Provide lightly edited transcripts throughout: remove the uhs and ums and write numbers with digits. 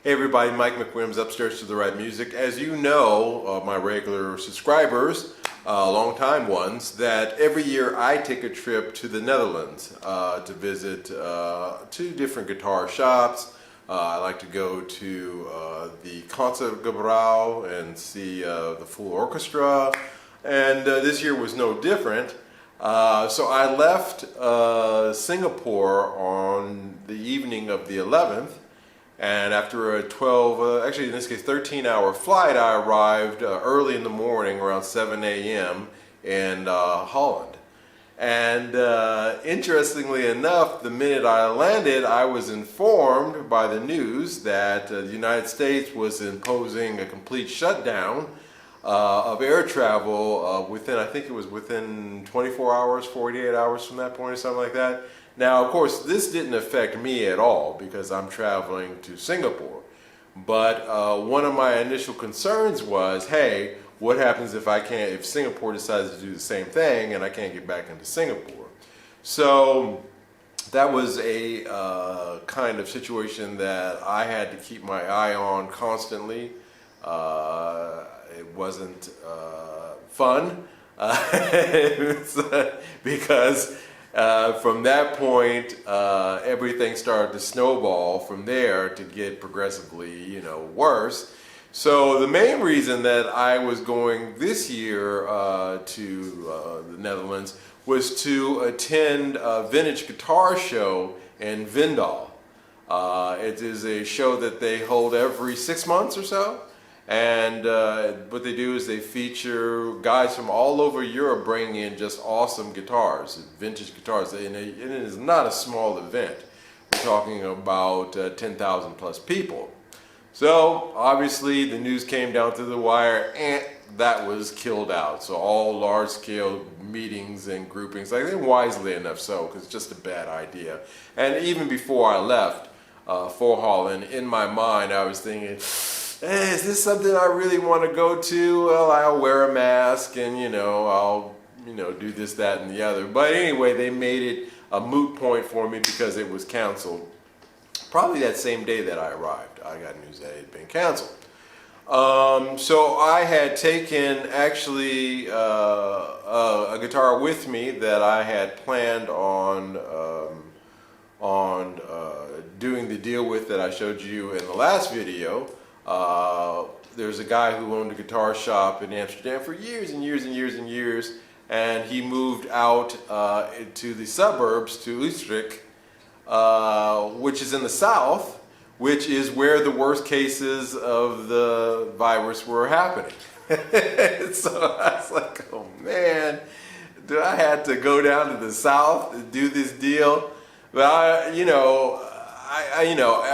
Hey everybody, Mike McWilliams, Upstairs to the Right Music. As you know, my regular subscribers, long time ones, that every year I take a trip to the Netherlands to visit two different guitar shops. I like to go to the Concertgebouw and see the full orchestra, and this year was no different. So I left Singapore on the evening of the 11th. And after a 12, actually in this case 13-hour flight, I arrived early in the morning around 7 a.m. in Holland. And interestingly enough, the minute I landed, I was informed by the news that the United States was imposing a complete shutdown of air travel within, I think it was within 24 hours, 48 hours from that point or something like that. Now, of course, this didn't affect me at all because I'm traveling to Singapore. But one of my initial concerns was, hey, what happens if Singapore decides to do the same thing and I can't get back into Singapore? So that was a kind of situation that I had to keep my eye on constantly. It wasn't fun because from that point, everything started to snowball from there to get progressively, worse. So the main reason that I was going this year to the Netherlands was to attend a vintage guitar show in Vindal. It is a show that they hold every 6 months or so. And what they do is they feature guys from all over Europe bringing in just awesome guitars, vintage guitars, and it is not a small event. We're talking about 10,000 plus people. So obviously the news came down to the wire and that was killed out. So all large-scale meetings and groupings, I think wisely enough so, because it's just a bad idea. And even before I left for Holland, in my mind I was thinking, hey, is this something I really want to go to? Well, I'll wear a mask and, I'll, do this, that, and the other. But anyway, they made it a moot point for me because it was canceled. Probably that same day that I arrived, I got news that it had been canceled. So I had taken actually a guitar with me that I had planned on doing the deal with that I showed you in the last video. There's a guy who owned a guitar shop in Amsterdam for years and years and years and years, and he moved out to the suburbs, to Utrecht, which is in the south, which is where the worst cases of the virus were happening. So I was like, oh man, do I have to go down to the south to do this deal? But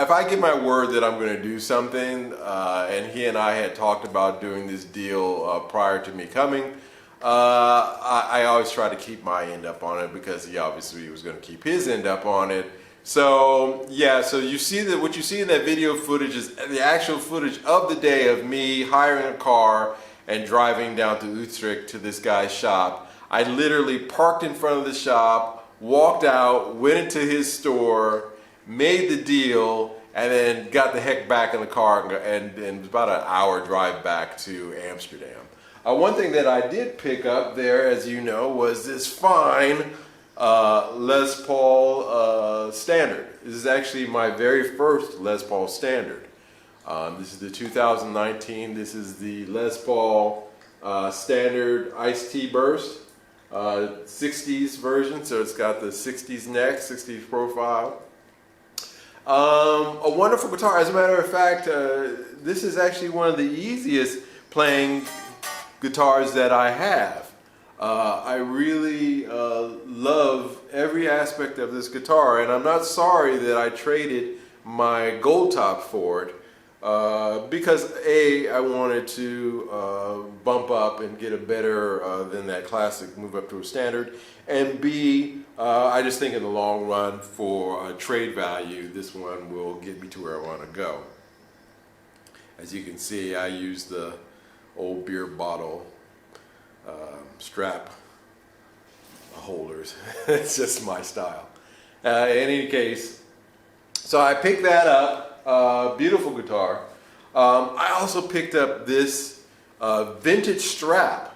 if I give my word that I'm going to do something, and he and I had talked about doing this deal prior to me coming, I always try to keep my end up on it because he obviously was going to keep his end up on it. So yeah, so you see that what you see in that video footage is the actual footage of the day of me hiring a car and driving down to Utrecht to this guy's shop. I literally parked in front of the shop, walked out, went into his store, made the deal, and then got the heck back in the car, and it was about an hour drive back to Amsterdam. One thing that I did pick up there, as you know, was this fine Les Paul Standard. This is actually my very first Les Paul Standard. This is the 2019. This is the Les Paul Standard Iced Tea Burst 60s version, so it's got the 60s neck, 60s profile. A wonderful guitar. As a matter of fact, this is actually one of the easiest playing guitars that I have. I really love every aspect of this guitar, and I'm not sorry that I traded my gold top for it because A, I wanted to bump up and get a better than that classic, move up to a standard, and B, I just think in the long run for trade value, this one will get me to where I want to go. As you can see, I use the old beer bottle strap holders. It's just my style. In any case, so I picked that up Beautiful guitar. I also picked up this vintage strap.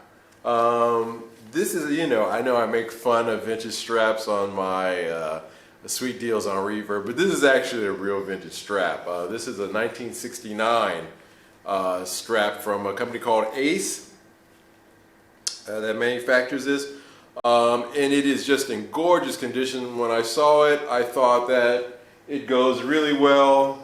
This is, I know I make fun of vintage straps on my Sweet Deals on Reverb, but this is actually a real vintage strap. This is a 1969 strap from a company called Ace that manufactures this. And it is just in gorgeous condition. When I saw it, I thought that it goes really well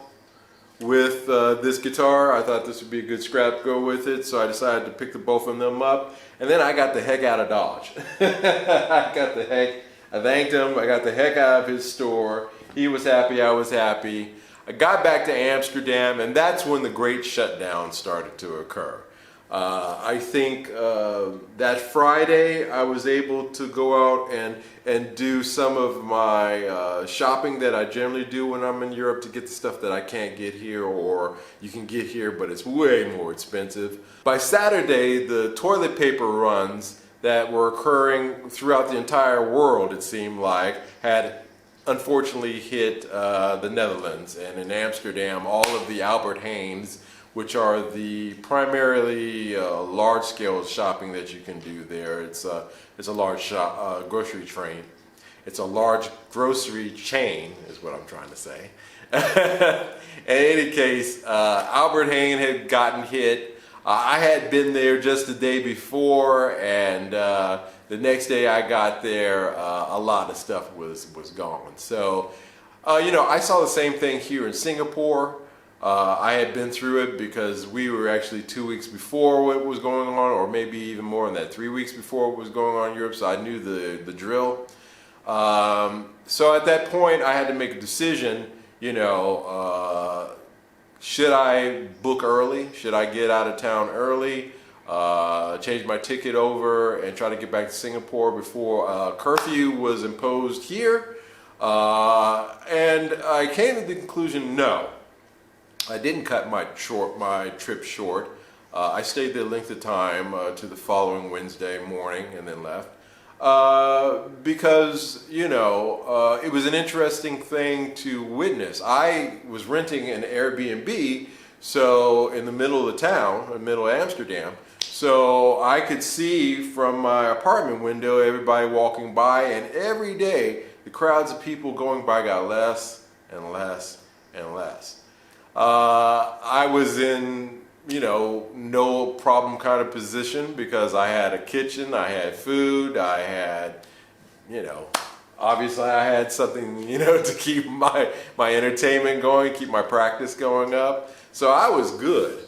with this guitar. I thought this would be a good scrap to go with it, so I decided to pick the both of them up. And then I got the heck out of Dodge. I thanked him. I got the heck out of his store. He was happy. I was happy. I got back to Amsterdam, and that's when the great shutdown started to occur. I think that Friday I was able to go out and do some of my shopping that I generally do when I'm in Europe to get the stuff that I can't get here, or you can get here but it's way more expensive. By Saturday, the toilet paper runs that were occurring throughout the entire world, it seemed like, had unfortunately hit the Netherlands. And in Amsterdam, all of the Albert Heijns, which are the primarily large-scale shopping that you can do there. It's a large grocery chain. It's a large grocery chain, is what I'm trying to say. In any case, Albert Heijn had gotten hit. I had been there just the day before, and the next day I got there, a lot of stuff was gone. So, I saw the same thing here in Singapore. I had been through it because we were actually 2 weeks before what was going on, or maybe even more than that, 3 weeks before what was going on in Europe, so I knew the drill. So at that point I had to make a decision, should I book early? Should I get out of town early? Change my ticket over and try to get back to Singapore before curfew was imposed here? And I came to the conclusion, no. I didn't cut my trip short. I stayed the length of time to the following Wednesday morning and then left. Because, it was an interesting thing to witness. I was renting an Airbnb, so in the middle of the town, in the middle of Amsterdam, so I could see from my apartment window everybody walking by, and every day the crowds of people going by got less and less and less. I was in, no problem kind of position because I had a kitchen, I had food, I had, obviously I had something, to keep my entertainment going, keep my practice going up. So I was good.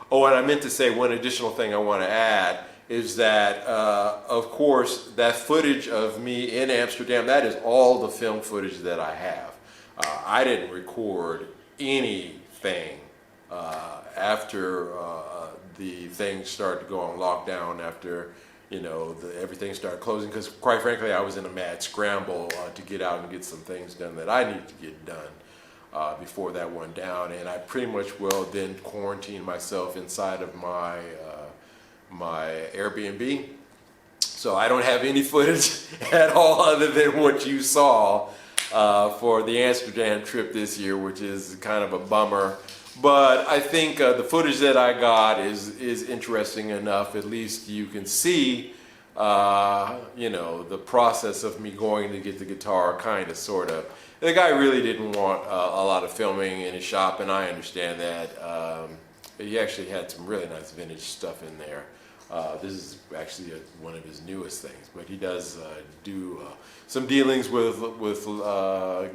Oh, and I meant to say one additional thing I want to add is that, of course, that footage of me in Amsterdam, that is all the film footage that I have. I didn't record anything after the things started to go on lockdown, after everything started closing, because quite frankly I was in a mad scramble to get out and get some things done that I needed to get done before that went down, and I pretty much then quarantined myself inside of my my Airbnb. So I don't have any footage at all other than what you saw for the Amsterdam trip this year, which is kind of a bummer. But I think the footage that I got is interesting enough. At least you can see, the process of me going to get the guitar, kind of, sort of. The guy really didn't want a lot of filming in his shop, and I understand that. He actually had some really nice vintage stuff in there. This is actually one of his newest things, but he does do some dealings with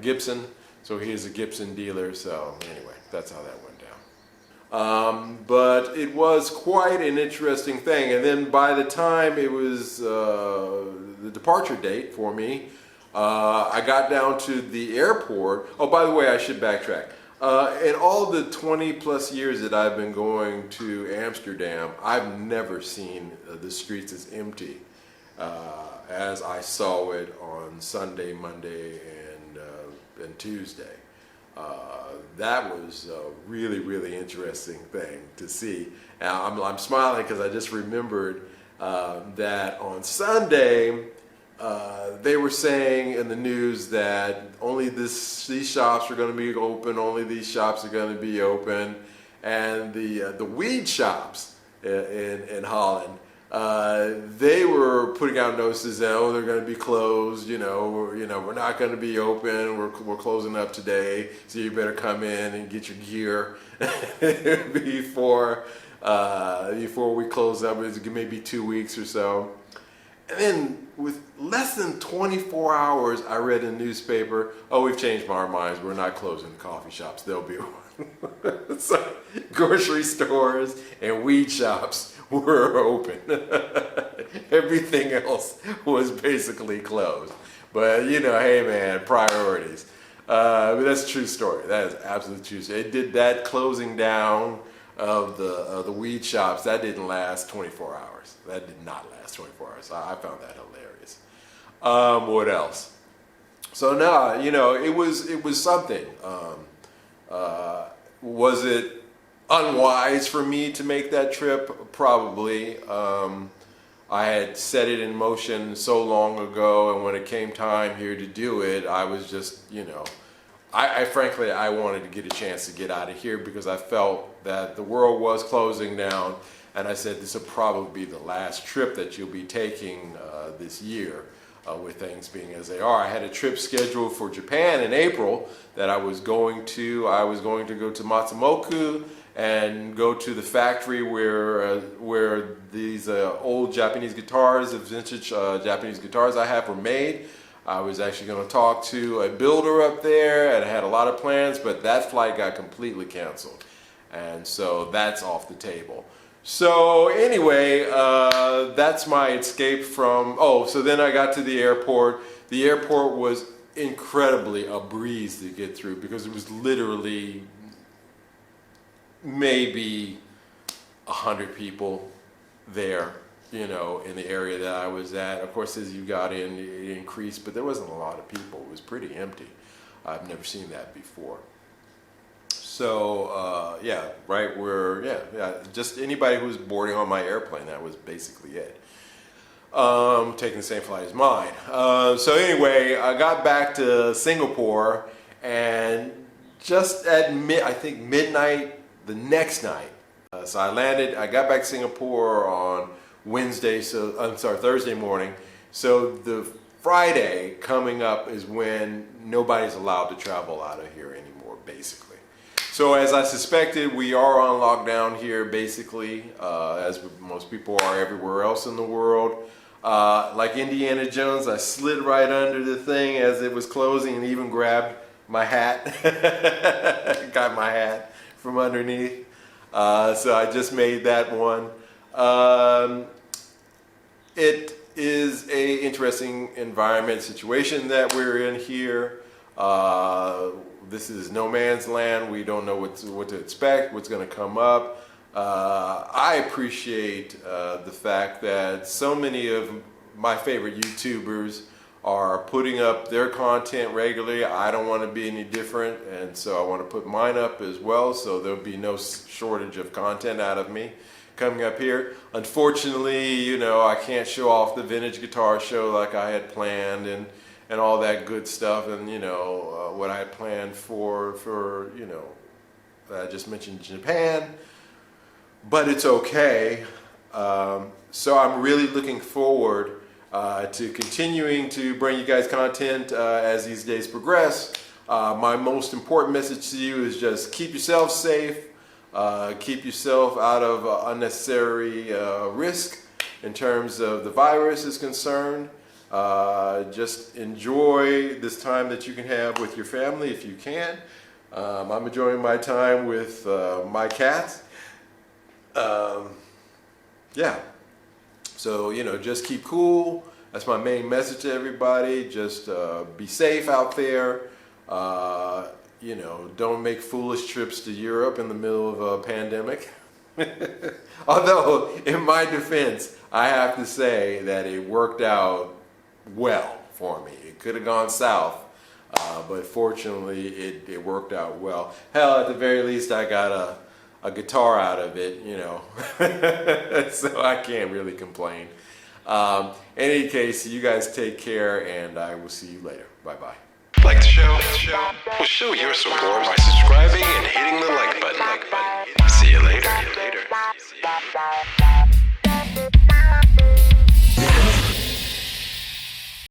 Gibson, so he is a Gibson dealer. So anyway, that's how that went down. But it was quite an interesting thing, and then by the time it was the departure date for me, I got down to the airport. Oh, by the way, I should backtrack. In all the 20 plus years that I've been going to Amsterdam, I've never seen the streets as empty as I saw it on Sunday, Monday, and Tuesday. That was a really, really interesting thing to see. Now, I'm smiling because I just remembered that on Sunday, they were saying in the news that only these shops are going to be open, only these shops are going to be open, and the weed shops in Holland, they were putting out notices that, oh, they're going to be closed, we're not going to be open, we're closing up today, so you better come in and get your gear before we close up. It's maybe 2 weeks or so. And then with less than 24 hours, I read in the newspaper, oh, we've changed our minds. We're not closing the coffee shops. They'll be open. So grocery stores and weed shops were open. Everything else was basically closed. But, hey, man, priorities. But that's a true story. That is absolutely true. It did that closing down of the weed shops. That didn't last 24 hours. That did not last 24 hours. I found that hilarious. What else? So no, it was something. Was it unwise for me to make that trip? Probably. I had set it in motion so long ago, and when it came time here to do it, I was just, I frankly, I wanted to get a chance to get out of here because I felt that the world was closing down, and I said this will probably be the last trip that you'll be taking this year, with things being as they are. I had a trip scheduled for Japan in April that I was going to. I was going to go to Matsumoku and go to the factory where these old Japanese guitars, the vintage Japanese guitars I have, were made. I was actually going to talk to a builder up there, and I had a lot of plans, but that flight got completely canceled. And so that's off the table. So anyway, that's my escape from, so then I got to the airport. The airport was incredibly a breeze to get through because it was literally maybe 100 people there, in the area that I was at. Of course, as you got in, it increased, but there wasn't a lot of people. It was pretty empty. I've never seen that before. So, just anybody who was boarding on my airplane, that was basically it. Taking the same flight as mine. So anyway, I got back to Singapore, and just at midnight the next night, so I got back to Singapore on Thursday morning. So the Friday coming up is when nobody's allowed to travel out of here anymore, basically. So as I suspected, we are on lockdown here, basically, as most people are everywhere else in the world. Like Indiana Jones, I slid right under the thing as it was closing and even grabbed my hat. Got my hat from underneath. So I just made that one. It is a interesting environment situation that we're in here. This is no man's land. We don't know what to expect, what's going to come up. I appreciate the fact that so many of my favorite YouTubers are putting up their content regularly. I don't want to be any different, and so I want to put mine up as well, so there'll be no shortage of content out of me coming up here. Unfortunately, I can't show off the vintage guitar show like I had planned and all that good stuff, and what I had planned for I just mentioned Japan, but it's okay. So I'm really looking forward to continuing to bring you guys content as these days progress. My most important message to you is just keep yourself safe, keep yourself out of unnecessary risk in terms of the virus is concerned. Just enjoy this time that you can have with your family if you can. I'm enjoying my time with my cats. So, just keep cool. That's my main message to everybody. Just be safe out there. Don't make foolish trips to Europe in the middle of a pandemic. Although, in my defense, I have to say that it worked out well for me. It could have gone south, but fortunately it worked out well. Hell, at the very least I got a guitar out of it, so I can't really complain. In any case, you guys take care, and I will see you later. Bye-bye. Like the show? Well, show your support by subscribing and hitting the like button. See you later.